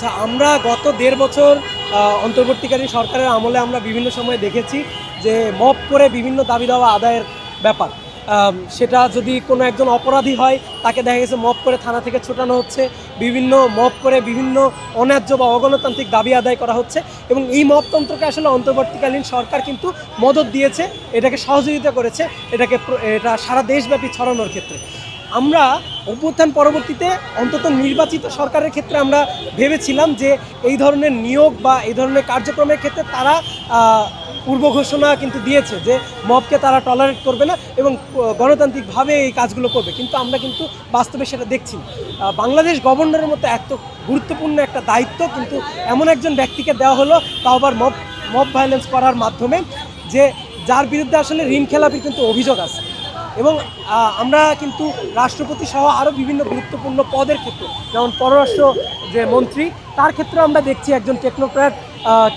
আচ্ছা, আমরা গত ১.৫ বছর অন্তর্বর্তীকালীন সরকারের আমলে আমরা বিভিন্ন সময়ে দেখেছি যে মব করে বিভিন্ন দাবি দাওয়া আদায়ের ব্যাপার। সেটা যদি কোনো একজন অপরাধী হয় তাকে দেখা গেছে মব করে থানা থেকে ছোটানো হচ্ছে, বিভিন্ন মব করে বিভিন্ন অন্যায্য বা অগণতান্ত্রিক দাবি আদায় করা হচ্ছে এবং এই মবতন্ত্রকে আসলে অন্তর্বর্তীকালীন সরকার কিন্তু মদত দিয়েছে, এটাকে সহযোগিতা করেছে, এটা সারা দেশব্যাপী ছড়ানোর ক্ষেত্রে। আমরা অভ্যুত্থান পরবর্তীতে অন্তত নির্বাচিত সরকারের ক্ষেত্রে আমরা ভেবেছিলাম যে এই ধরনের নিয়োগ বা এই ধরনের কার্যক্রমের ক্ষেত্রে তারা পূর্ব ঘোষণা কিন্তু দিয়েছে যে মবকে তারা টলারেট করবে না এবং গণতান্ত্রিকভাবে এই কাজগুলো করবে, কিন্তু আমরা কিন্তু বাস্তবে সেটা দেখছি না। বাংলাদেশ গভর্নরের মতো এত গুরুত্বপূর্ণ একটা দায়িত্ব কিন্তু এমন একজন ব্যক্তিকে দেওয়া হলো, তাও আবার মব ভায়োলেন্স করার মাধ্যমে, যে যার বিরুদ্ধে আসলে ঋণ খেলাপির কিন্তু অভিযোগ আছে। এবং আমরা কিন্তু রাষ্ট্রপতি সহ আরও বিভিন্ন গুরুত্বপূর্ণ পদের ক্ষেত্রে, যেমন পররাষ্ট্র যে মন্ত্রী, তার ক্ষেত্রে আমরা দেখছি একজন টেকনোক্র্যাট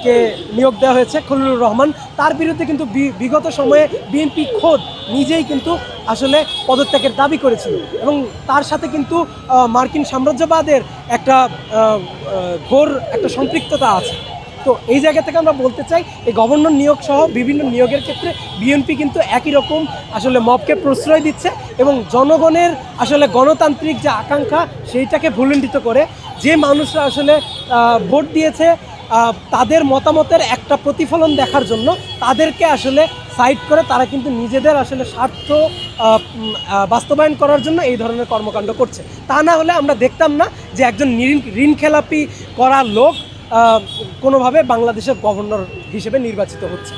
কে নিয়োগ দেওয়া হয়েছে, খলিলুর রহমান। তার বিরুদ্ধে কিন্তু বিগত সময়ে বিএনপি খোদ নিজেই কিন্তু আসলে পদত্যাগের দাবি করেছিল এবং তার সাথে কিন্তু মার্কিন সাম্রাজ্যবাদের একটা ঘোর একটা সম্পৃক্ততা আছে। তো এই জায়গা থেকে আমরা বলতে চাই, এই গভর্নর নিয়োগ সহ বিভিন্ন নিয়োগের ক্ষেত্রে বিএনপি কিন্তু একই রকম আসলে মবকে প্রশ্রয় দিচ্ছে এবং জনগণের আসলে গণতান্ত্রিক যে আকাঙ্ক্ষা সেইটাকে ভুলুণ্ঠিত করে, যে মানুষরা আসলে ভোট দিয়েছে তাদের মতামতের একটা প্রতিফলন দেখার জন্য তাদেরকে আসলে সাইড করে তারা কিন্তু নিজেদের আসলে স্বার্থ বাস্তবায়ন করার জন্য এই ধরনের কর্মকাণ্ড করছে। তা না হলে আমরা দেখতাম না যে একজন ঋণ খেলাপি করা লোক কোনোভাবে বাংলাদেশের গভর্নর হিসেবে নির্বাচিত হচ্ছে।